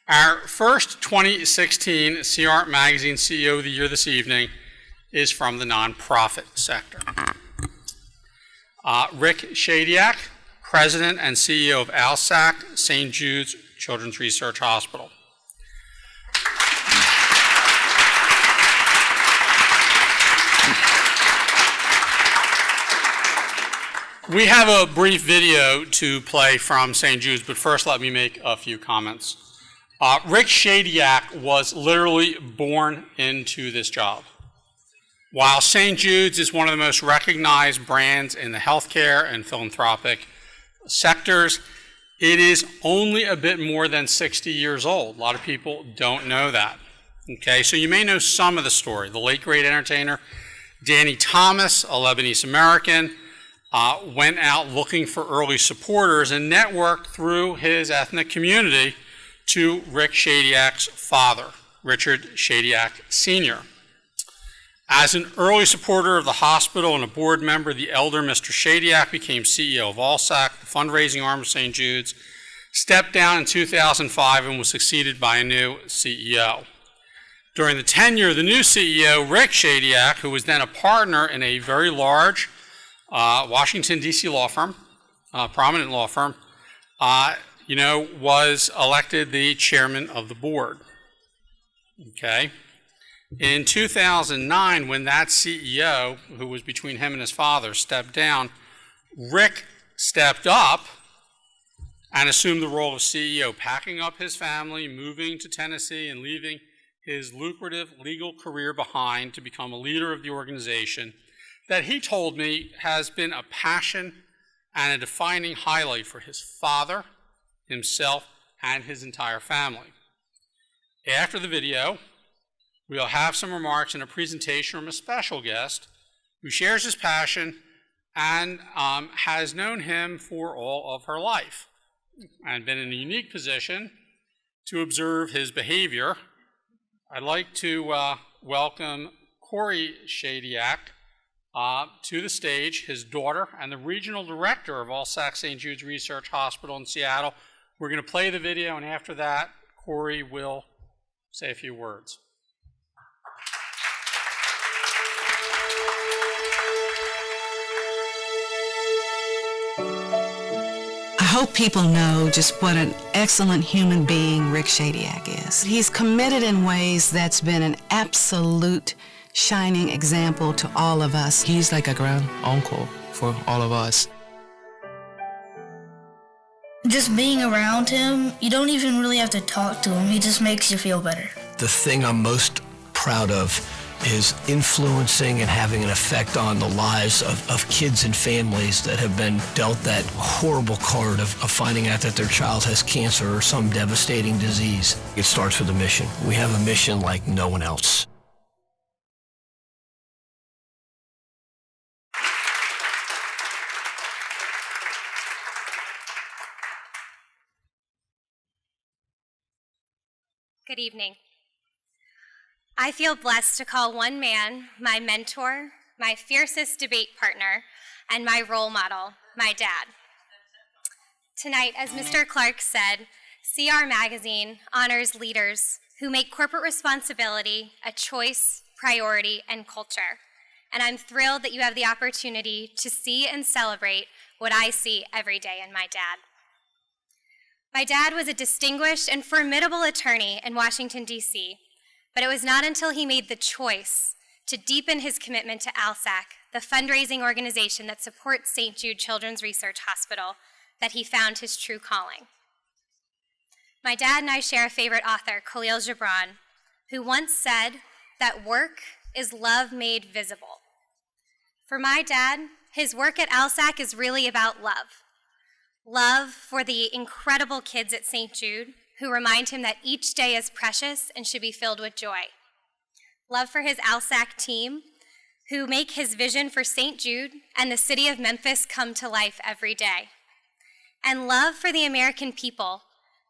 Our first 2016 CR Magazine CEO of the Year this evening is from the nonprofit sector. Rick Shadyac, President and CEO of ALSAC, St. Jude's Children's Research Hospital. We have a brief video to play from St. Jude's, but first let me make a few comments. Rick Shadyac was literally born into this job. While St. Jude's is one of the most recognized brands in the healthcare and philanthropic sectors, it is only a bit more than 60 years old. A lot of people don't know that. Okay, so you may know some of the story. The late great entertainer Danny Thomas, a Lebanese American, went out looking for early supporters and networked through his ethnic community to Rick Shadyac's father, Richard Shadyac Sr. As an early supporter of the hospital and a board member, the elder Mr. Shadyac became CEO of ALSAC, the fundraising arm of St. Jude's, stepped down in 2005 and was succeeded by a new CEO. During the tenure of the new CEO, Rick Shadyac, who was then a partner in a very large Washington, D.C. law firm, prominent law firm, was elected the chairman of the board. Okay. In 2009, when that CEO, who was between him and his father, stepped down, Rick stepped up and assumed the role of CEO, packing up his family, moving to Tennessee, and leaving his lucrative legal career behind to become a leader of the organization that he told me has been a passion and a defining highlight for his father, himself, and his entire family. After the video, we'll have some remarks and a presentation from a special guest who shares his passion and has known him for all of her life and been in a unique position to observe his behavior. I'd like to welcome Corey Shadyac to the stage, his daughter, and the regional director of ALSAC St. Jude's Research Hospital in Seattle. We're going to play the video, and after that, Corey will say a few words. I hope people know just what an excellent human being Rick Shadyac is. He's committed in ways that's been an absolute shining example to all of us. He's like a grand uncle for all of us. Just being around him, you don't even really have to talk to him. He just makes you feel better. The thing I'm most proud of is influencing and having an effect on the lives of kids and families that have been dealt that horrible card of finding out that their child has cancer or some devastating disease. It starts with a mission. We have a mission like no one else. Good evening. I feel blessed to call one man my mentor, my fiercest debate partner, and my role model, my dad. Tonight, as Mr. Clark said, CR Magazine honors leaders who make corporate responsibility a choice, priority, and culture. And I'm thrilled that you have the opportunity to see and celebrate what I see every day in my dad. My dad was a distinguished and formidable attorney in Washington, D.C., but it was not until he made the choice to deepen his commitment to ALSAC, the fundraising organization that supports St. Jude Children's Research Hospital, that he found his true calling. My dad and I share a favorite author, Khalil Gibran, who once said that work is love made visible. For my dad, his work at ALSAC is really about love. Love for the incredible kids at St. Jude who remind him that each day is precious and should be filled with joy. Love for his ALSAC team who make his vision for St. Jude and the city of Memphis come to life every day. And love for the American people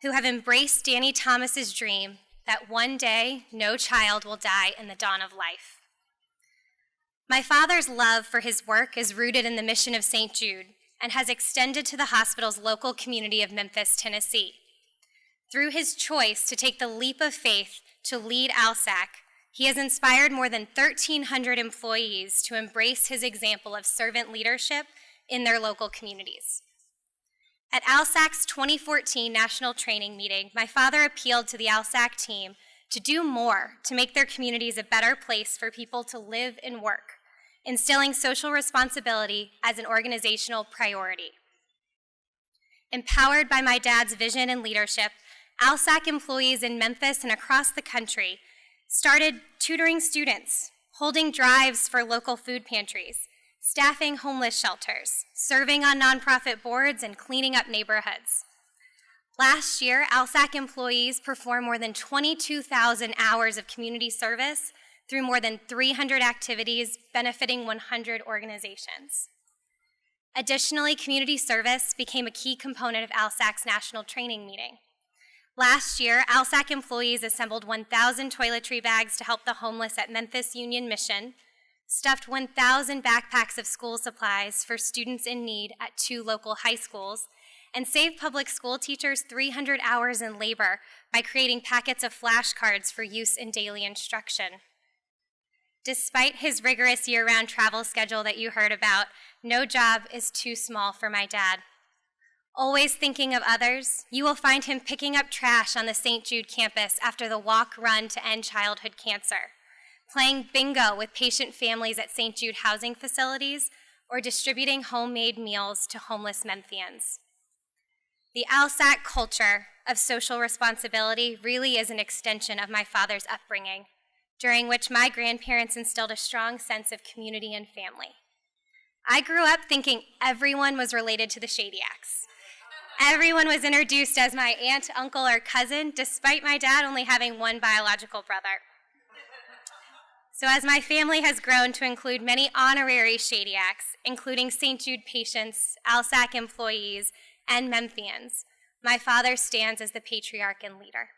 who have embraced Danny Thomas's dream that one day no child will die in the dawn of life. My father's love for his work is rooted in the mission of St. Jude and has extended to the hospital's local community of Memphis, Tennessee. Through his choice to take the leap of faith to lead ALSAC, he has inspired more than 1,300 employees to embrace his example of servant leadership in their local communities. At ALSAC's 2014 national training meeting, my father appealed to the ALSAC team to do more to make their communities a better place for people to live and work, instilling social responsibility as an organizational priority. Empowered by my dad's vision and leadership, ALSAC employees in Memphis and across the country started tutoring students, holding drives for local food pantries, staffing homeless shelters, serving on nonprofit boards, and cleaning up neighborhoods. Last year, ALSAC employees performed more than 22,000 hours of community service through more than 300 activities benefiting 100 organizations. Additionally, community service became a key component of ALSAC's national training meeting. Last year, ALSAC employees assembled 1,000 toiletry bags to help the homeless at Memphis Union Mission, stuffed 1,000 backpacks of school supplies for students in need at 2 local high schools, and saved public school teachers 300 hours in labor by creating packets of flashcards for use in daily instruction. Despite his rigorous year-round travel schedule that you heard about, no job is too small for my dad. Always thinking of others, you will find him picking up trash on the St. Jude campus after the walk-run to end childhood cancer, playing bingo with patient families at St. Jude housing facilities, or distributing homemade meals to homeless Memphians. The ALSAC culture of social responsibility really is an extension of my father's upbringing, during which my grandparents instilled a strong sense of community and family. I grew up thinking everyone was related to the Shadyacs. Everyone was introduced as my aunt, uncle, or cousin, despite my dad only having one biological brother. So as my family has grown to include many honorary Shadyacs, including St. Jude patients, ALSAC employees, and Memphians, my father stands as the patriarch and leader.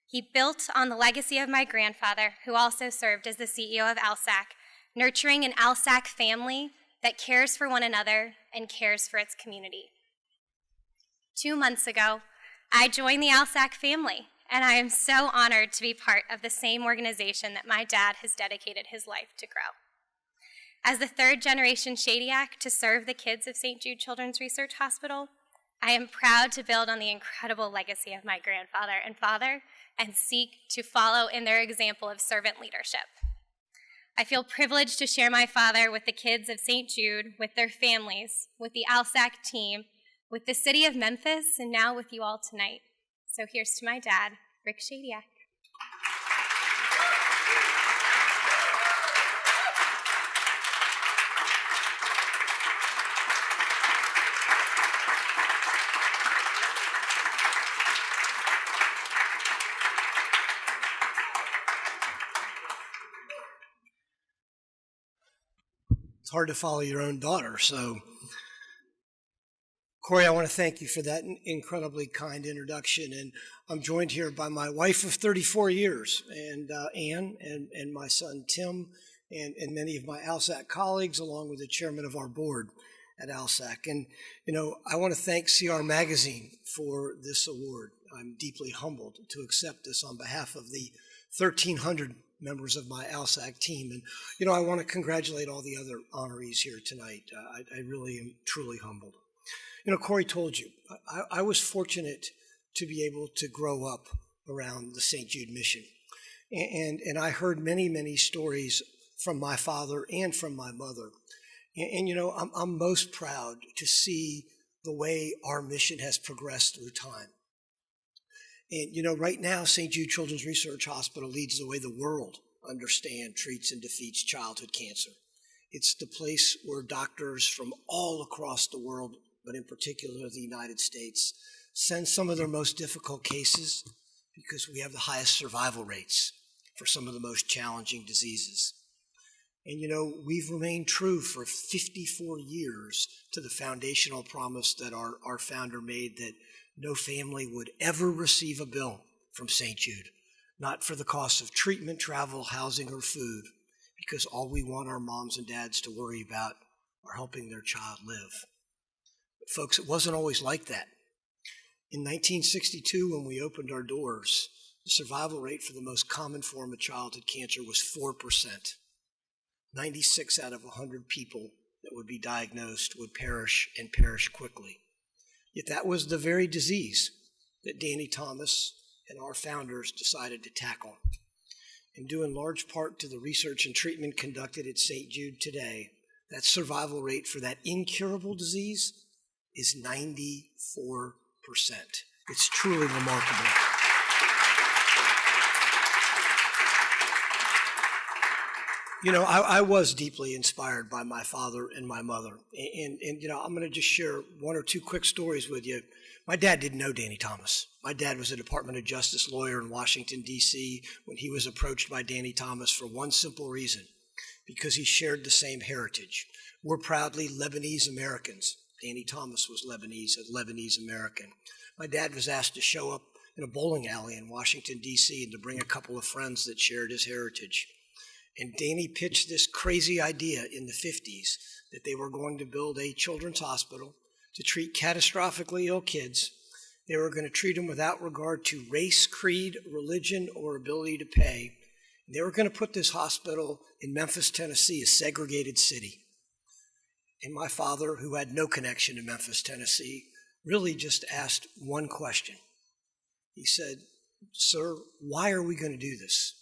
He built on the legacy of my grandfather, who also served as the CEO of ALSAC, nurturing an ALSAC family that cares for one another and cares for its community. 2 months ago, I joined the ALSAC family, and I am so honored to be part of the same organization that my dad has dedicated his life to grow. As the 3rd generation Shadyac to serve the kids of St. Jude Children's Research Hospital, I am proud to build on the incredible legacy of my grandfather and father and seek to follow in their example of servant leadership. I feel privileged to share my father with the kids of St. Jude, with their families, with the ALSAC team, with the city of Memphis, and now with you all tonight. So here's to my dad, Rick Shadyac. It's hard to follow your own daughter, so Corey, I want to thank you for that incredibly kind introduction. And I'm joined here by my wife of 34 years, and Ann, and my son Tim, and many of my ALSAC colleagues, along with the chairman of our board at ALSAC. And, you know, I want to thank CR Magazine for this award. I'm deeply humbled to accept this on behalf of the 1,300 members of my ALSAC team. And, you know, I want to congratulate all the other honorees here tonight. I really am truly humbled. You know, Corey told you, I was fortunate to be able to grow up around the St. Jude mission. And I heard many, many stories from my father and from my mother. And you know, I'm most proud to see the way our mission has progressed through time. And you know, right now, St. Jude Children's Research Hospital leads the way the world understands, treats, and defeats childhood cancer. It's the place where doctors from all across the world, but in particular the United States, send some of their most difficult cases because we have the highest survival rates for some of the most challenging diseases. And you know, we've remained true for 54 years to the foundational promise that our founder made, that no family would ever receive a bill from St. Jude, not for the cost of treatment, travel, housing, or food, because all we want our moms and dads to worry about are helping their child live. But folks, it wasn't always like that. In 1962, when we opened our doors, the survival rate for the most common form of childhood cancer was 4%. 96 out of 100 people that would be diagnosed would perish, and perish quickly. Yet that was the very disease that Danny Thomas and our founders decided to tackle. And due in large part to the research and treatment conducted at St. Jude today, that survival rate for that incurable disease is 94%. It's truly remarkable. You know, I was deeply inspired by my father and my mother. And you know, I'm going to just share one or two quick stories with you. My dad didn't know Danny Thomas. My dad was a Department of Justice lawyer in Washington, D.C. when he was approached by Danny Thomas for one simple reason, because he shared the same heritage. We're proudly Lebanese Americans. Danny Thomas was Lebanese, a Lebanese American. My dad was asked to show up in a bowling alley in Washington, D.C. and to bring a couple of friends that shared his heritage. And Danny pitched this crazy idea in the 50s that they were going to build a children's hospital to treat catastrophically ill kids. They were going to treat them without regard to race, creed, religion, or ability to pay. And they were going to put this hospital in Memphis, Tennessee, a segregated city. And my father, who had no connection to Memphis, Tennessee, really just asked one question. He said, "Sir, why are we going to do this?"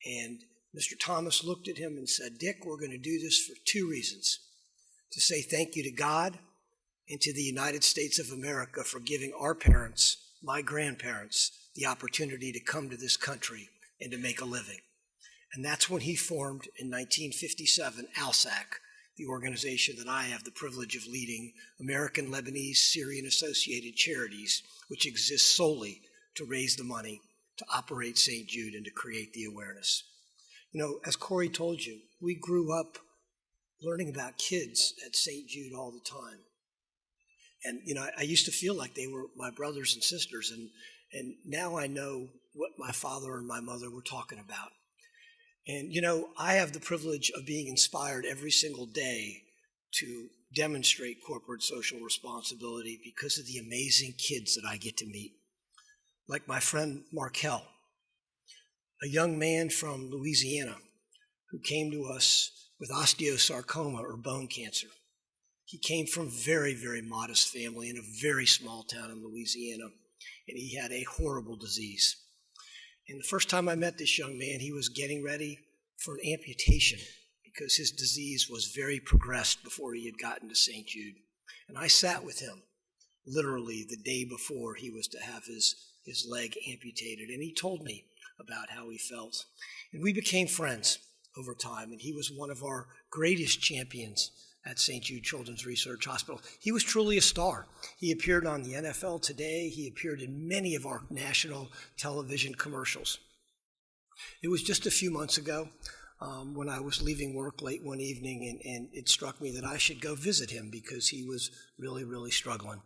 And Mr. Thomas looked at him and said, "Dick, we're going to do this for two reasons. To say thank you to God and to the United States of America for giving our parents, my grandparents, the opportunity to come to this country and to make a living." And that's when he formed in 1957 ALSAC, the organization that I have the privilege of leading, American Lebanese Syrian Associated Charities, which exists solely to raise the money to operate St. Jude and to create the awareness. You know, as Corey told you, we grew up learning about kids at St. Jude all the time. And, you know, I used to feel like they were my brothers and sisters, and now I know what my father and my mother were talking about. And, you know, I have the privilege of being inspired every single day to demonstrate corporate social responsibility because of the amazing kids that I get to meet. Like my friend Markel, a young man from Louisiana who came to us with osteosarcoma or bone cancer. He came from a very, very modest family in a very small town in Louisiana, and he had a horrible disease. And the first time I met this young man, he was getting ready for an amputation because his disease was very progressed before he had gotten to St. Jude. And I sat with him literally the day before he was to have his leg amputated, and he told me about how he felt. And we became friends over time, and he was one of our greatest champions at St. Jude Children's Research Hospital. He was truly a star. He appeared on the NFL Today. He appeared in many of our national television commercials. It was just a few months ago when I was leaving work late one evening, and it struck me that I should go visit him because he was really, really struggling.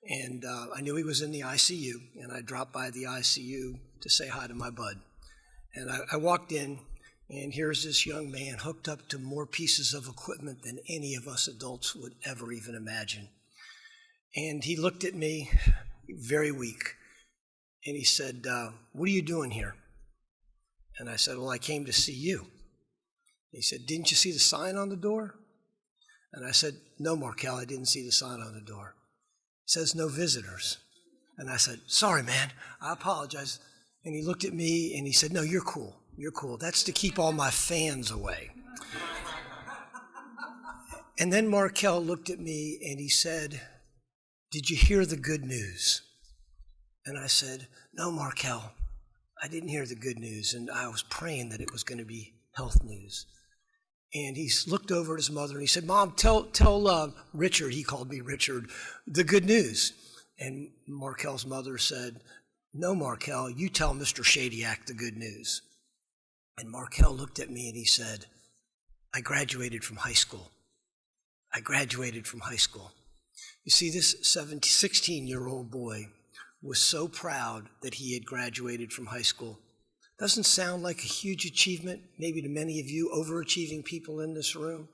And I knew he was in the ICU, and I dropped by the ICU to say hi to my bud. And I walked in, and here's this young man hooked up to more pieces of equipment than any of us adults would ever even imagine. And he looked at me, very weak, and he said, "What are you doing here?" And I said, "Well, I came to see you." He said, "Didn't you see the sign on the door?" And I said, "No, Markel, I didn't see the sign on the door. It says no visitors." And I said, "Sorry, man, I apologize." And he looked at me and he said, "No, you're cool. You're cool. That's to keep all my fans away." And then Markel looked at me and he said, "Did you hear the good news?" And I said, "No, Markel, I didn't hear the good news, and I was praying that it was going to be health news." And he looked over at his mother and he said, "Mom, tell Richard," he called me Richard, "the good news." And Markel's mother said, "No, Markel, you tell Mr. Shadyac the good news." And Markel looked at me and he said, "I graduated from high school. I graduated from high school." You see, this 16-year-old boy was so proud that he had graduated from high school. Doesn't sound like a huge achievement, maybe to many of you overachieving people in this room,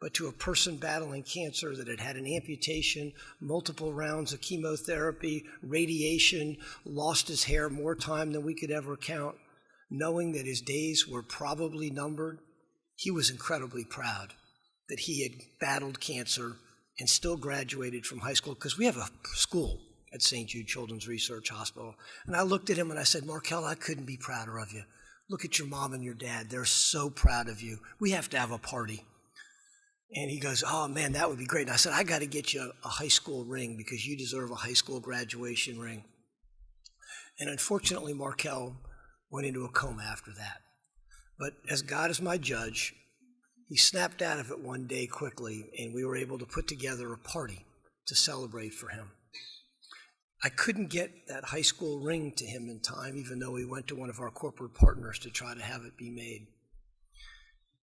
but to a person battling cancer that had had an amputation, multiple rounds of chemotherapy, radiation, lost his hair more time than we could ever count, knowing that his days were probably numbered, he was incredibly proud that he had battled cancer and still graduated from high school, because we have a school at St. Jude Children's Research Hospital. And I looked at him and I said, Markel, I couldn't be prouder of you. Look at your mom and your dad. They're so proud of you. We have to have a party. And he goes, oh man, that would be great. And I said, I got to get you a high school ring because you deserve a high school graduation ring. And unfortunately, Markel went into a coma after that. But as God is my judge, he snapped out of it one day quickly, and we were able to put together a party to celebrate for him. I couldn't get that high school ring to him in time, even though we went to one of our corporate partners to try to have it be made.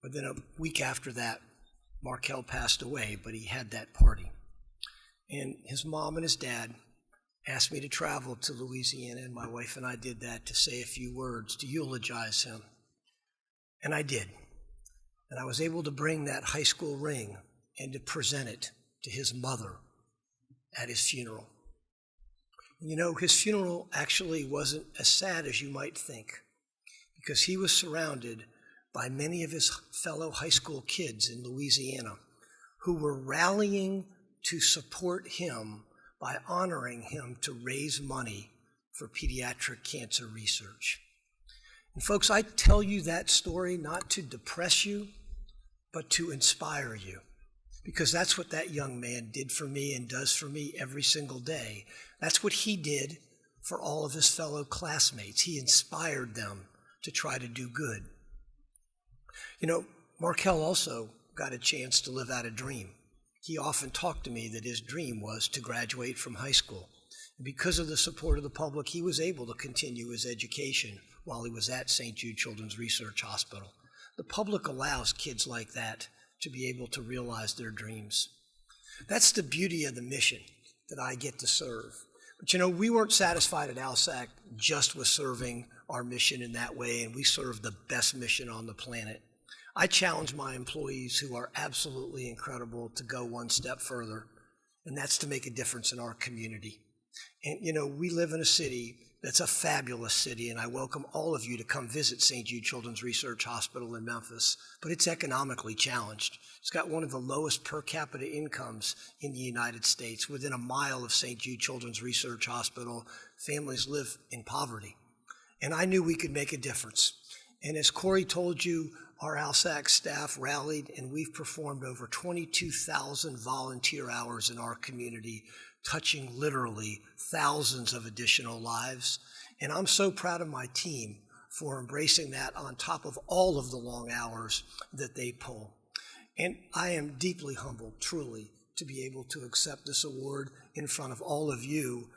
But then a week after that, Markel passed away, but he had that party. And his mom and his dad asked me to travel to Louisiana, and my wife and I did that to say a few words, to eulogize him. And I did. And I was able to bring that high school ring and to present it to his mother at his funeral. You know, his funeral actually wasn't as sad as you might think, because he was surrounded by many of his fellow high school kids in Louisiana who were rallying to support him by honoring him to raise money for pediatric cancer research. And folks, I tell you that story not to depress you, but to inspire you, because that's what that young man did for me and does for me every single day. That's what he did for all of his fellow classmates. He inspired them to try to do good. You know, Markel also got a chance to live out a dream. He often talked to me that his dream was to graduate from high school. And because of the support of the public, he was able to continue his education while he was at St. Jude Children's Research Hospital. The public allows kids like that to be able to realize their dreams. That's the beauty of the mission that I get to serve. But you know, we weren't satisfied at ALSAC just with serving our mission in that way, and we serve the best mission on the planet. I challenge my employees, who are absolutely incredible, to go one step further, and that's to make a difference in our community. And you know, we live in a city that's a fabulous city, and I welcome all of you to come visit St. Jude Children's Research Hospital in Memphis, but it's economically challenged. It's got one of the lowest per capita incomes in the United States. Within a mile of St. Jude Children's Research Hospital, families live in poverty. And I knew we could make a difference. And as Corey told you, our ALSAC staff rallied, and we've performed over 22,000 volunteer hours in our community, touching literally thousands of additional lives. And I'm so proud of my team for embracing that on top of all of the long hours that they pull. And I am deeply humbled, truly, to be able to accept this award in front of all of you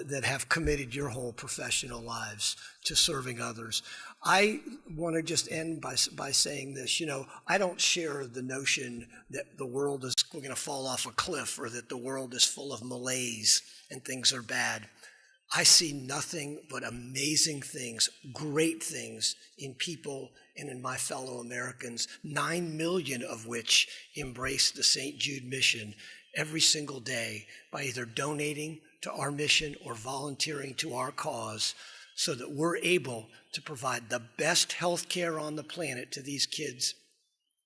that have committed your whole professional lives to serving others. I want to just end by saying this. You know, I don't share the notion that the world is going to fall off a cliff, or that the world is full of malaise and things are bad. I see nothing but amazing things, great things in people and in my fellow Americans, 9 million of which embrace the St. Jude mission every single day by either donating to our mission or volunteering to our cause, so that we're able to provide the best health care on the planet to these kids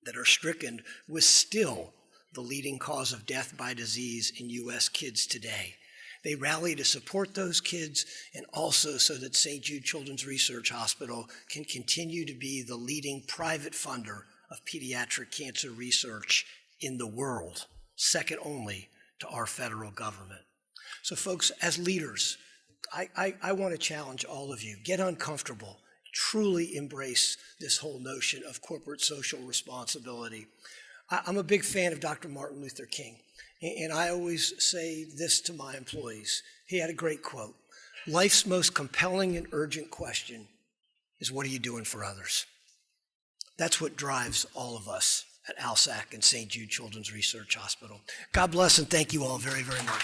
that are stricken with still the leading cause of death by disease in U.S. kids today. They rally to support those kids, and also so that St. Jude Children's Research Hospital can continue to be the leading private funder of pediatric cancer research in the world, second only to our federal government. So folks, as leaders, I want to challenge all of you. Get uncomfortable. Truly embrace this whole notion of corporate social responsibility. I'm a big fan of Dr. Martin Luther King, and I always say this to my employees. He had a great quote: "Life's most compelling and urgent question is, what are you doing for others?" That's what drives all of us at ALSAC and St. Jude Children's Research Hospital. God bless, and thank you all very, very much.